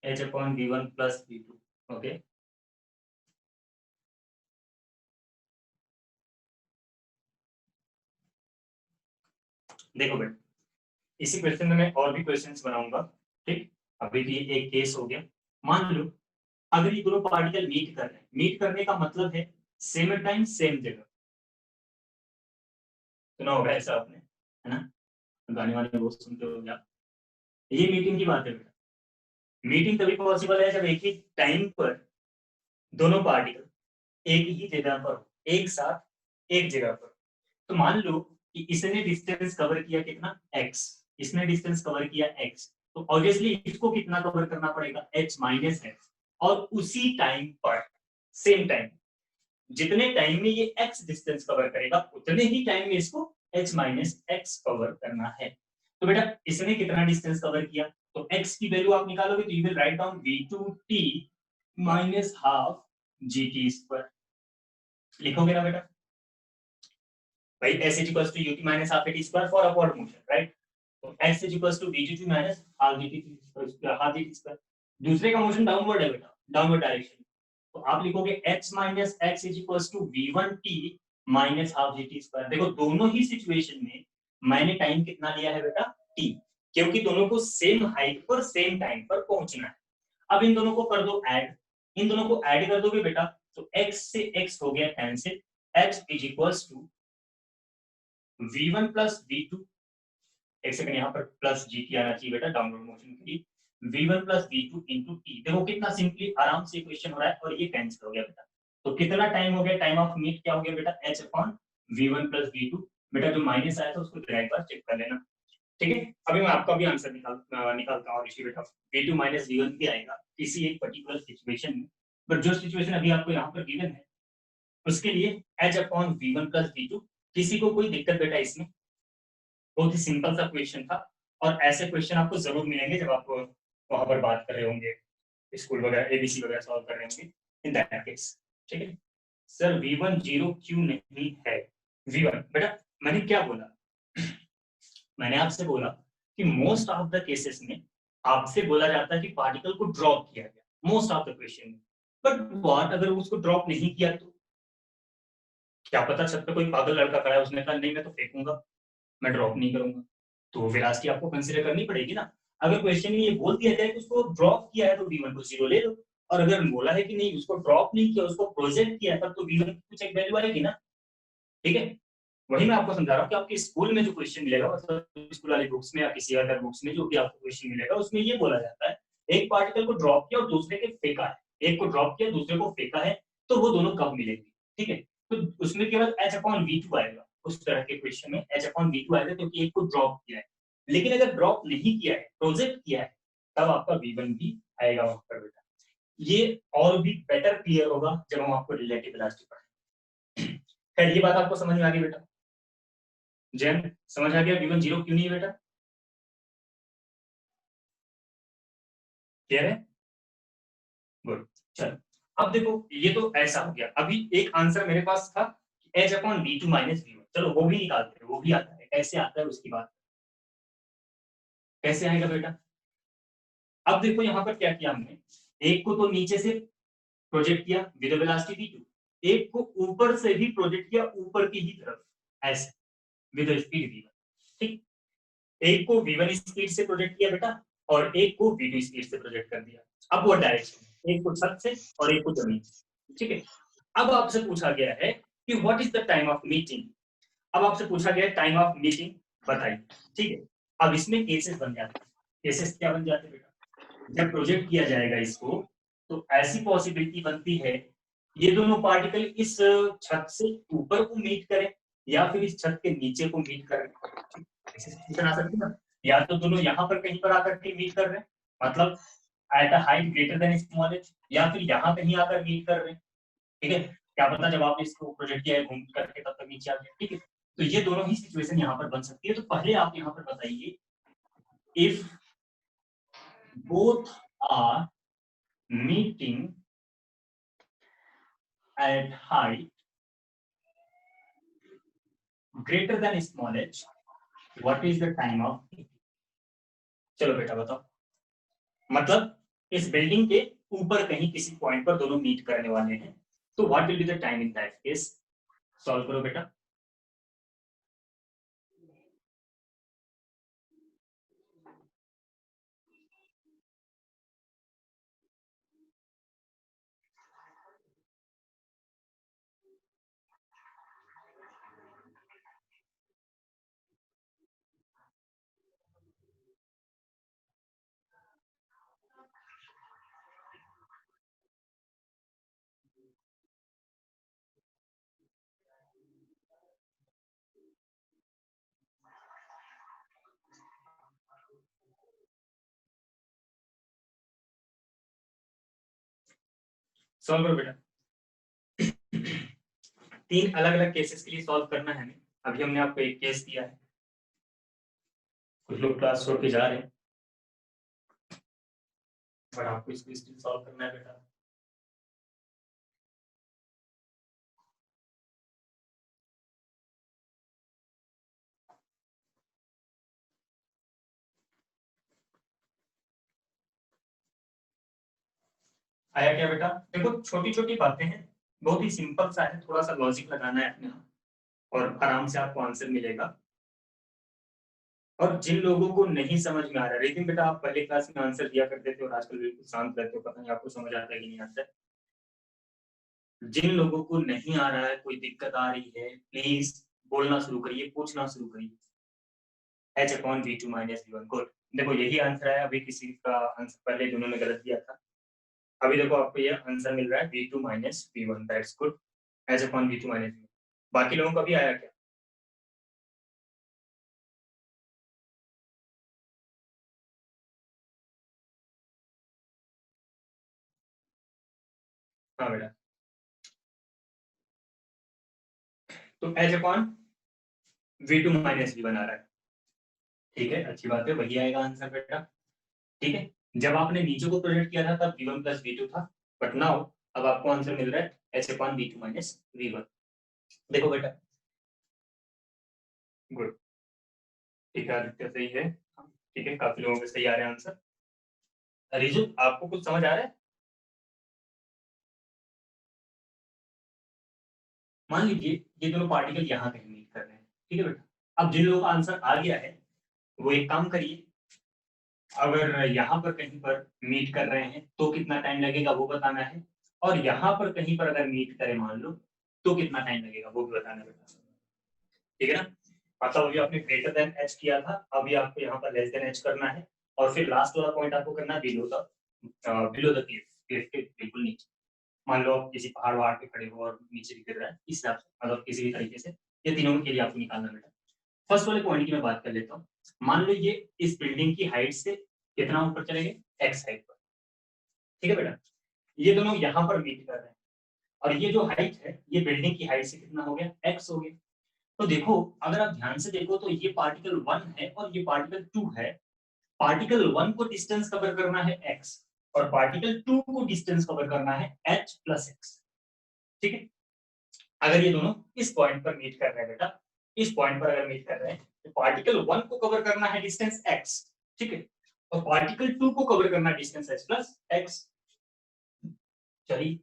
h upon v1 plus v2। Okay, देखो बेटा, इसी क्वेश्चन में मैं और भी क्वेश्चंस बनाऊंगा। ठीक, अभी भी एक केस हो गया, मान लो अगर ये दोनों पार्टिकल मीट कर रहे हैं, मीट करने का मतलब है सेम टाइम सेम जगह। सुना होगा ऐसा आपने, है ना, गाने वाले बहुत सुनते हो आप। ये मीटिंग की बात है बेटा, मीटिंग तभी पॉसिबल है जब एक ही टाइम पर दोनों पार्टिकल एक ही जगह पर हो, एक साथ एक जगह पर। तो मान लो कि इसने डिस्टेंस कवर किया कितना x, इसने डिस्टेंस कवर किया x, तो ऑब्वियसली इसको कितना कवर करना पड़ेगा, h माइनस x, और उसी टाइम पर सेम टाइम जितने टाइम में ये x डिस्टेंस कवर करेगा उतने ही टाइम में इसको h माइनस x कवर करना है। तो बेटा इसने कितना डिस्टेंस कवर किया, तो x की वैल्यू आप निकालोगे तो you will write down v2t minus half gt square, लिखोगे ना बेटा भाई, s is equals to ut minus half at square for upward motion, right? तो x is equals to v2t minus half gt square। दूसरे का मोशन डाउनवर्ड है बेटा, डाउनवर्ड डायरेक्शन, तो आप लिखोगे h minus x is equals to v1t minus half gt square। देखो दोनों ही सिचुएशन में मैंने टाइम कितना लिया है बेटा, t, क्योंकि दोनों को सेम हाइट पर सेम टाइम पर पहुंचना है। अब इन दोनों को कर दो ऐड, इन दोनों को ऐड कर दोगे बेटा तो x से x हो गया cancel, h is equals to v1 plus v2, एक सेकंड यहाँ पर प्लस gt आना चाहिए बेटा डाउनवर्ड मोशन के लिए, v1 plus v2 into t। देखो कितना सिंपली आराम से क्वेश्चन हो रहा है और ये कैंसिल हो गया बेटा। तो कितना टाइम हो गया, टाइम ऑफ मीट क्या हो गया बेटा, h upon v1 plus v2। बेटा जो माइनस आया था उसको एक बार चेक कर लेना, ठीक है। अभी मैं आपका भी आंसर निकालता हूँ ऋषि बेटा, v2 माइनस v1 भी आएगा किसी एक पर्टिकुलर सिचुएशन में, बट जो सिचुएशन अभी आपको यहाँ पर गिवन है उसके लिए h upon v1 plus v2। किसी को कोई दिक्कत बेटा इसमें, बहुत ही सिंपल सा क्वेश्चन था, और ऐसे क्वेश्चन आपको जरूर मिलेंगे जब आप वहां पर बात कर रहे होंगे, स्कूल वगैरह एबीसी वगैरह सॉल्व कर रहे होंगे इन दैट केस, ठीक है। सर v1 0 क्यों नहीं है, v1 बेटा मैंने क्या बोला, मैंने आपसे बोला कि मोस्ट ऑफ द केसेस में आपसे बोला जाता है कि पार्टिकल को ड्रॉप किया गया मोस्ट ऑफ द क्वेश्चन में, बट व्हाट अगर उसको ड्रॉप नहीं किया तो क्या पता छत पे कोई पागल लड़का खड़ा है उसने कहा नहीं मैं तो फेंकूंगा, मैं ड्रॉप नहीं करूंगा, तो वेलोसिटी आपको कंसीडर करनी पड़ेगी ना। अगर क्वेश्चन में ये बोल दिया जाए कि उसको ड्रॉप किया है तो v1 को 0 ले लो, और अगर बोला है कि नहीं उसको ड्रॉप नहीं किया उसको प्रोजेक्ट किया है तब तो v1 की कुछ एक वैल्यू आएगी ना, ठीक है। वही मैं आपको समझा रहा हूँ कि आपके स्कूल में जो क्वेश्चन मिलेगा, मतलब स्कूल वाली बुक्स में या किसी अदर बुक्स में जो भी आपको क्वेश्चन मिलेगा उसमें ये बोला जाता है एक पार्टिकल को ड्रॉप किया और दूसरे के फेंका है, एक को ड्रॉप किया दूसरे को फेंका है, तो वो दोनों कब मिलेंगे, ठीक है। तो उसमें केवल h अपॉन v2 आएगा, उस तरह के क्वेश्चन में h अपॉन v2 आएगा क्योंकि एक को ड्रॉप किया है, लेकिन अगर ड्रॉप नहीं किया है प्रोजेक्ट किया है तब आपका v1 भी आएगा वहां पर बेटा। ये और भी बेटर क्लियर होगा जब हम आपको रिलेटिव वेलोसिटी पढ़ाएंगे। खैर ये बात आपको समझ में आ गई बेटा, जैन समझ आ गया v1 0 क्यों नहीं है बेटा, क्लियर है, गुड। चलो अब देखो ये तो ऐसा हो गया, अभी एक आंसर मेरे पास था h upon v2 minus v1, चलो वो भी निकालते हैं, वो भी आता है, कैसे आता है उसकी बात, कैसे आएगा बेटा। अब देखो यहाँ पर क्या किया हमने, एक को तो नीचे से प्रोजेक्ट किया विद वेलोसिटी v2, एक को ऊपर से भी प्रोजेक्ट किया ऊपर की ही तरफ ऐसे विद स्पीड v1, ठीक। एक को v1 स्पीड से प्रोजेक्ट किया बेटा और एक को v2 स्पीड से प्रोजेक्ट कर दिया अपवर्ड डायरेक्शन, एक को छत से और एक को जमीन से, ठीक है। अब आपसे पूछा गया है कि what is the time of meeting, अब आपसे पूछा गया है टाइम ऑफ मीटिंग बताइए, ठीक है। अब इसमें केसेस बन जाते हैं, केसेस क्या बन जाते हैं बेटा, जब प्रोजेक्ट किया जाएगा इसको तो ऐसी पॉसिबिलिटी बनती है ये दोनों पार्टिकल इस छत से ऊपर को मीट करें या फिर इस छत के नीचे को मीट करें, ऐसी सिचुएशन आ सकती है ना, या तो दोनों यहाँ पर कहीं पर आकर के मीट कर रहे हैं, मतलब at a height greater than small h, या फिर यहाँ कहीं आकर मीट कर रहे हैं, ठीक है। क्या पता जब आपने इसको प्रोजेक्ट किया है घूम करके तब तक नीचे आ गया, ठीक है। तो ये दोनों ही सिचुएशन यहाँ पर बन सकती है, तो पहले आप यहाँ पर बताइए if both are meeting at height greater than small h, what is the time of meeting? चलो बेटा बताओ, मतलब इस बिल्डिंग के ऊपर कहीं किसी पॉइंट पर दोनों मीट करने वाले हैं, तो what will be the time in that case, solve करो बेटा। सॉल्व करो बेटा। 3 अलग अलग केसेस के लिए सॉल्व करना है हमें। अभी हमने आपको एक केस दिया है, कुछ लोग क्लास छोड़ के जा रहे हैं, पर आपको इसको स्टिल सॉल्व करना है बेटा। आया क्या बेटा? देखो छोटी छोटी बातें हैं, बहुत ही सिंपल सा है, थोड़ा सा लॉजिक लगाना है अपने यहाँ और आराम से आपको आंसर मिलेगा। और जिन लोगों को नहीं समझ में आ रहा है, लेकिन बेटा आप पहले क्लास में आंसर दिया करते थे और आजकल बिल्कुल शांत रहते हो, पता नहीं आपको समझ आता है कि नहीं आता है। जिन लोगों को नहीं आ रहा है, कोई दिक्कत आ रही है, प्लीज बोलना शुरू करिए, पूछना शुरू करिए। h/v2 - v1 good. देखो यही आंसर है, अभी किसी का आंसर पहले दोनों ने गलत दिया था, अभी देखो आपको ये आंसर मिल रहा है v2 - v1, that's good. h/v2 - v1। बाकी लोगों का भी आया क्या? हाँ बेटा, तो h/v2 - v1 आ रहा है, ठीक है, अच्छी बात है, वही आएगा आंसर बेटा। ठीक है, जब आपने नीचे को प्रोजेक्ट किया था तब v1 + v2 था, बट नाउ अब आपको आंसर मिल रहा है h/v2 - v1। देखो बेटा, गुड, ठीक है आदित्य, सही है, ठीक है, काफी लोगों के सही आ रहे हैं आंसर। रिजु, आपको कुछ समझ आ रहा है? मान लीजिए ये दोनों पार्टिकल यहाँ कहीं मीट कर रहे हैं, ठीक है बेटा। अब जिन लोगों का आंसर आ गया है वो एक काम करिए, अगर यहाँ पर कहीं पर मीट कर रहे हैं तो कितना टाइम लगेगा वो बताना है, और यहाँ पर कहीं पर अगर मीट करें मान लो तो कितना टाइम लगेगा वो भी बताना बेटा, ठीक है ना। मतलब अभी आपने ग्रेटर देन एच किया था, अभी आपको यहाँ पर लेस देन एच करना है, और फिर लास्ट वाला पॉइंट आपको करना है बिलो द क्लिफ, क्लिफ के बिल्कुल नीचे। मान लो आप किसी पहाड़ वहाड़ पे खड़े हो और नीचे गिर रहा है, इस हिसाब से मतलब किसी भी तरीके से ये तीनों के लिए आपको निकालना बेटा। फर्स्ट वाले पॉइंट की मैं बात कर लेता हूँ। मान लो ये इस बिल्डिंग की हाइट से कितना ऊपर चले गए, एक्स हाइट पर, ठीक है बेटा। ये दोनों यहाँ पर मीट कर रहे हैं, और ये जो हाइट है ये बिल्डिंग की हाइट से कितना हो गया, एक्स हो गया। तो देखो अगर आप ध्यान से देखो तो ये पार्टिकल 1 है और ये पार्टिकल 2 है। पार्टिकल 1 को डिस्टेंस कवर करना है x, और पार्टिकल 2 को डिस्टेंस कवर करना है h + x, ठीक है। अगर ये दोनों इस पॉइंट पर मीट कर रहे हैं बेटा, इस पॉइंट पर अगर मीट कर रहे हैं तो पार्टिकल 1 को कवर करना है डिस्टेंस x, ठीक है, और पार्टिकल 2 को कवर करना है डिस्टेंस h + x। चलिए,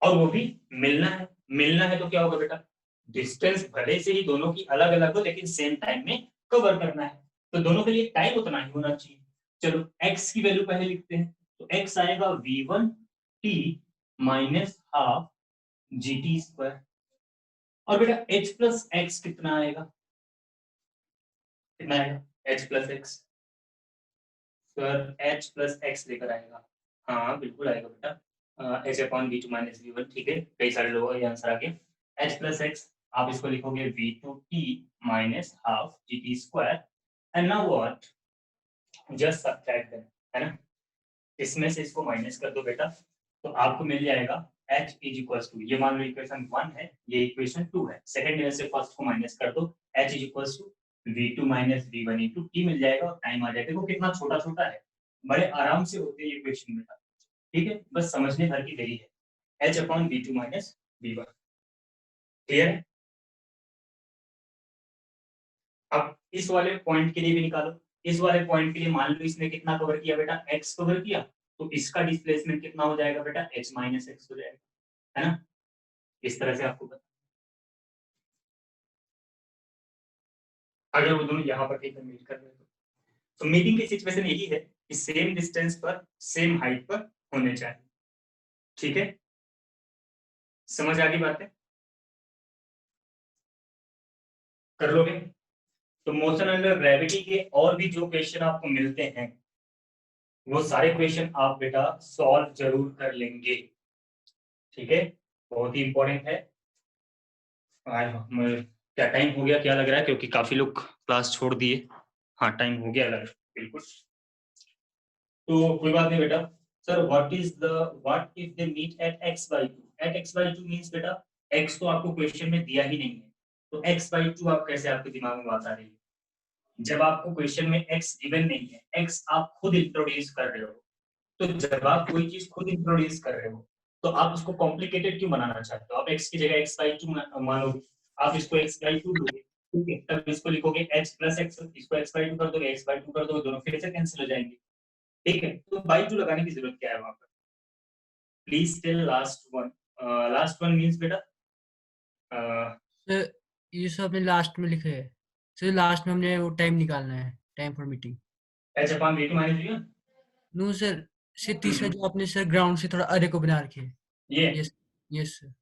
और वो भी मिलना है, मिलना है तो क्या होगा बेटा, डिस्टेंस भले से ही दोनों की अलग अलग हो लेकिन सेम टाइम में कवर करना है, तो दोनों के लिए टाइम उतना ही होना चाहिए। चलो x की वैल्यू पहले लिखते हैं, तो x आएगा v1t - ½ gt², और बेटा h + x कितना आएगा, कितना आएगा h + x, sir h + x लेकर आएगा, हाँ बिल्कुल आएगा बेटा, h/v2 - v1, ठीक है, कई सारे लोगों का ये आंसर आ गया। h + x आप इसको लिखोगे v2t - ½ gt², and now what, just subtract them, है ना, इसमें से इसको माइनस कर दो बेटा, तो आपको मिल जाएगा h = ये मान लो इक्वेशन 1 है, ये इक्वेशन 2 है, सेकंड में से फर्स्ट को माइनस कर दो, h = v2 - v1 * t मिल जाएगा, और टाइम आ जाएगा। देखो कितना छोटा छोटा है, बड़े आराम से होते हैं ये इक्वेशन बेटा, ठीक है, बस समझने भर की देरी है। h/v2 - v1 क्लियर है। अब इस वाले पॉइंट के लिए भी निकालो, इस वाले पॉइंट के लिए मान लो इसने कितना कवर किया बेटा, x कवर किया, तो इसका डिस्प्लेसमेंट कितना हो जाएगा बेटा, h - x हो जाएगा, है ना, इस तरह से आपको पता। अगर वो दोनों यहाँ पर कहीं पर मीट कर रहे हैं तो मीटिंग की सिचुएशन यही है कि सेम डिस्टेंस पर सेम हाइट पर होने चाहिए, ठीक है, समझ आ गई बातें, कर लोगे। तो मोशन अंडर ग्रेविटी के और भी जो क्वेश्चन आपको मिलते हैं वो सारे क्वेश्चन आप बेटा सॉल्व जरूर कर लेंगे, ठीक है, बहुत ही इंपॉर्टेंट है। क्या टाइम हो गया क्या लग रहा है, क्योंकि काफी लोग क्लास छोड़ दिए। हाँ टाइम हो गया लग रहा है, बिल्कुल, तो कोई बात नहीं बेटा, sir what if they meet at x by 2? At x by 2 means बेटा x तो आपको क्वेश्चन में दिया ही नहीं है, तो x by 2 आप कैसे आपके दिमाग में बात आ रही है? जब आपको क्वेश्चन में x गिवन नहीं है, x आप खुद इंट्रोड्यूस कर रहे हो, तो जब आप कोई चीज खुद इंट्रोड्यूस कर रहे हो तो आप उसको कॉम्प्लिकेटेड क्यों बनाना चाहते हो? आप x की जगह x by 2 मानोगे, आप इसको x by 2 लोगे, ठीक है, तब इसको लिखोगे h plus x, इसको x by 2 कर दोगे, x by 2 कर दोगे, दोनों फिर से कैंसिल हो जाएंगे, ठीक है, तो by 2 लगाने की जरूरत क्या है वहां पर? Please tell last one means बेटा सर ये सब आपने लास्ट में लिखा है सर, लास्ट में हमने वो टाइम निकालना है, time for meeting. h upon v2 minus v1 no sir, से तीसरा जो आपने सर ग्राउंड से थोड़ा अरे को बना रखे है। ये यस यस सर।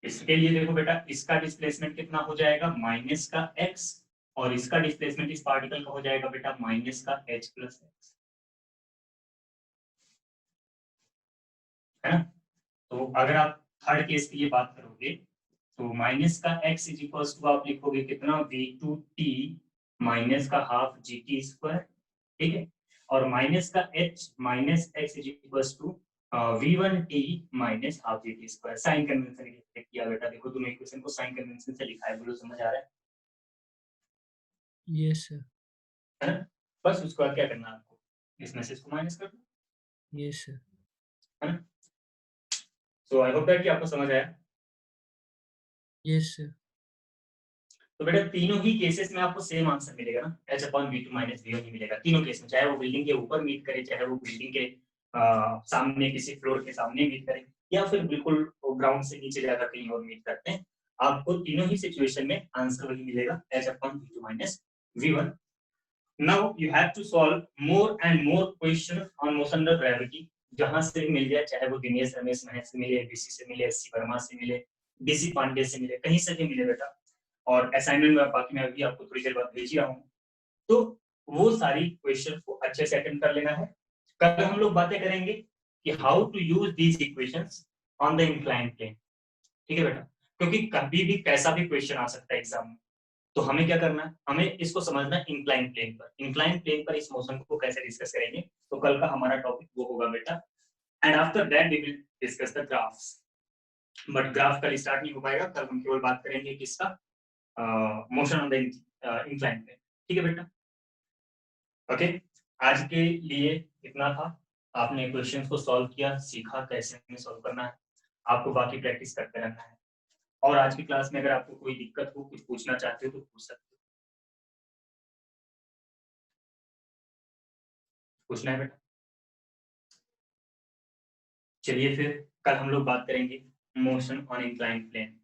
इसके लिए देखो बेटा, इसका डिस्प्लेसमेंट कितना हो जाएगा? माइनस का x, और इसका डिस्प्लेसमेंट इस पार्टिकल का हो जाएगा बेटा माइनस का h प्लस x, है ना? तो अगर आप थर्ड केस की ये बात करोगे तो माइनस का x इज इक्वल्स टू आप लिखोगे कितना? v2t माइनस का हाफ gt स्क्वायर, ठीक है, और माइनस का h minus x is equals to v1t minus half gt square. Sign convention किया बेटा, देखो तुम इक्वेशन को साइन कन्वेंशन से लिखा है, बोलो समझ आ रहा है? Yes sir. है ना? बस उसके बाद क्या करना है आपको? इस मैसेज को माइनस कर दो, यस सर। है ना? सो आई होप दैट कि आपको समझ आया। Yes sir. तो बेटा तीनों ही केसेस में आपको सेम आंसर मिलेगा ना, h upon v2 minus v1 ही मिलेगा तीनों केस में, चाहे वो बिल्डिंग के ऊपर मीट करे, चाहे वो बिल्डिंग के सामने किसी फ्लोर के सामने मीट करे, या फिर बिल्कुल ग्राउंड से नीचे जाकर कहीं और मीट करते हैं, आपको तीनों ही सिचुएशन में आंसर वही मिलेगा, h upon v2 minus v1। Now you have to solve more and more questions on motion under gravity, जहां से भी मिल जाए, चाहे वो दिनेश रमेश महेश से मिले, बीसी से मिले, एससी वर्मा से मिले, डीसी पांडे से मिले, कहीं से भी मिले बेटा, और असाइनमेंट में बाकी मैं अभी आपको थोड़ी देर बाद भेज ही रहा हूँ, तो वो सारी क्वेश्चन को अच्छे से अटेंड कर लेना है। कल हम लोग बातें करेंगे कि how to use these equations on the inclined plane, ठीक है बेटा, क्योंकि कभी भी कैसा भी क्वेश्चन आ सकता है एग्जाम में, तो हमें क्या करना है, हमें इसको समझना है इंक्लाइन प्लेन पर। इंक्लाइन प्लेन पर इस मोशन को कैसे डिस्कस करेंगे, तो कल का हमारा टॉपिक वो होगा बेटा, and after that we will discuss the graphs. But graph कल स्टार्ट नहीं हो पाएगा, कल हम केवल बात करेंगे किसका? Motion on the incline plane, ठीक है बेटा? ओके, आज के लिए इतना था। आपने क्वेश्चंस को सॉल्व किया, सीखा कैसे हमें सॉल्व करना है, आपको बाकी प्रैक्टिस करते रहना है, और आज की क्लास में अगर आपको कोई दिक्कत हो, कुछ पूछना चाहते हो तो पूछ सकते हो। पूछना है बेटा? चलिए फिर कल हम लोग बात करेंगे motion on inclined plane.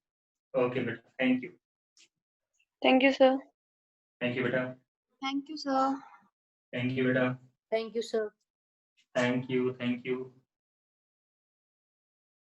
Okay बेटा, thank you. Thank you sir. Thank you बेटा। Thank you, sir. Thank you बेटा। Thank you sir. Thank you.